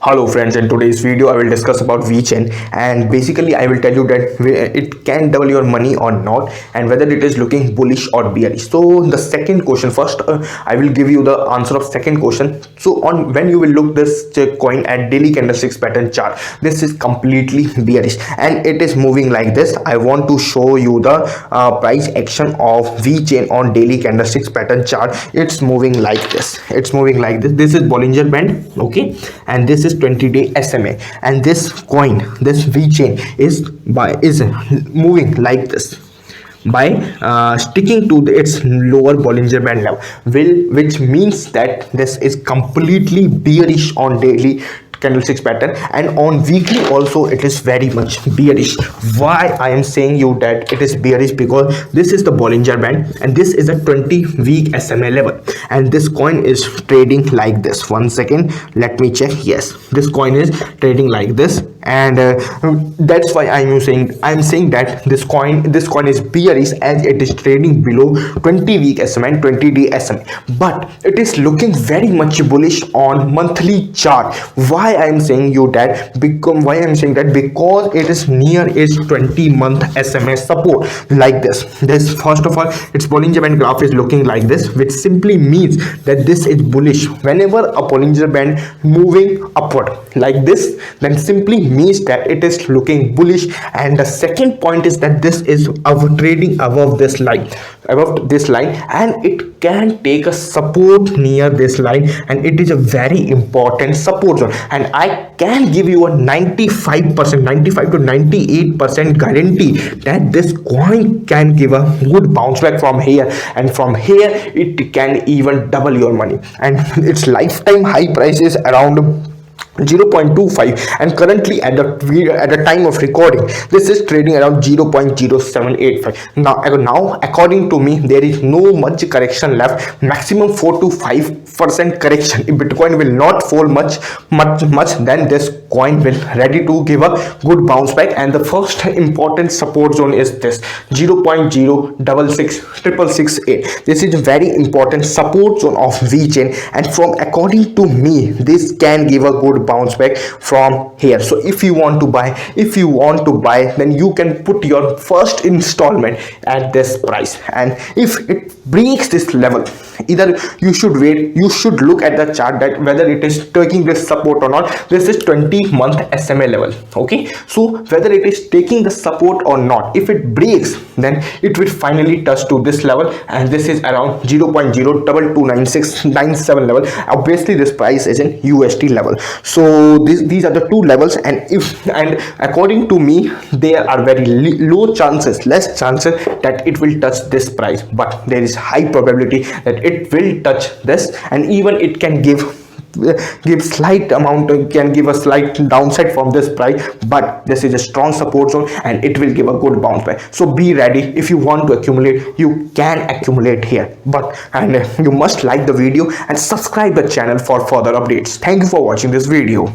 Hello friends, in today's video I will discuss about VChain, and basically I will tell you that it can double your money or not, and whether it is looking bullish or bearish. So the second question first, I will give you the answer of second question. So on when you will look this coin at daily candlesticks pattern chart, this is completely bearish and it is moving like this. I want to show you the price action of VChain on daily candlesticks pattern chart. It's moving like this. This is Bollinger Band, okay, and this is 20-day SMA, and this coin, this VChain is moving like this by sticking to its lower Bollinger Band level, which means that this is completely bearish on daily candlesticks pattern, and on weekly also it is very much bearish. Why I am saying you that it is bearish? Because this is the Bollinger Band and this is a 20-week SMA level, and this coin is trading like this. One second, let me check. Yes, this coin is trading like this, and that's why I'm saying that this coin is bearish as it is trading below 20-week SMA and 20-day SMA, but it is looking very much bullish on monthly chart. Why I'm saying you that? Because it is near its 20-month SMA support like this. First of all, its Bollinger Band graph is looking like this, which simply means that this is bullish. Whenever a Bollinger Band moving upward like this, then simply means that it is looking bullish. And the second point is that this is trading above this line, and it can take a support near this line, and it is a very important support zone. And I can give you a 95 to 98% guarantee that this coin can give a good bounce back from here, and from here it can even double your money. And its lifetime high price is around 0.25, and currently at the time of recording this is trading around 0.0785. Now according to me, there is no much correction left. Maximum 4 to 5% correction. If Bitcoin will not fall much, then this coin will ready to give a good bounce back. And the first important support zone is this 0.066668. This is a very important support zone of VChain, and from according to me, this can give a good bounce back from here. So if you want to buy, then you can put your first installment at this price, and if it breaks this level, either you should wait, you should look at the chart that whether it is taking this support or not. This is 20-month SMA level, okay, so whether it is taking the support or not, if it breaks, then it will finally touch to this level, and this is around 0.029697 level. Obviously this price is in USD level. So these are the two levels, and according to me, there are very less chances that it will touch this price, but there is high probability that it will touch this, and even it can give slight amount, can give a slight downside from this price, but this is a strong support zone and it will give a good bounce back. So be ready. If you want to accumulate, you can accumulate here, and you must like the video and subscribe the channel for further updates. Thank you for watching this video.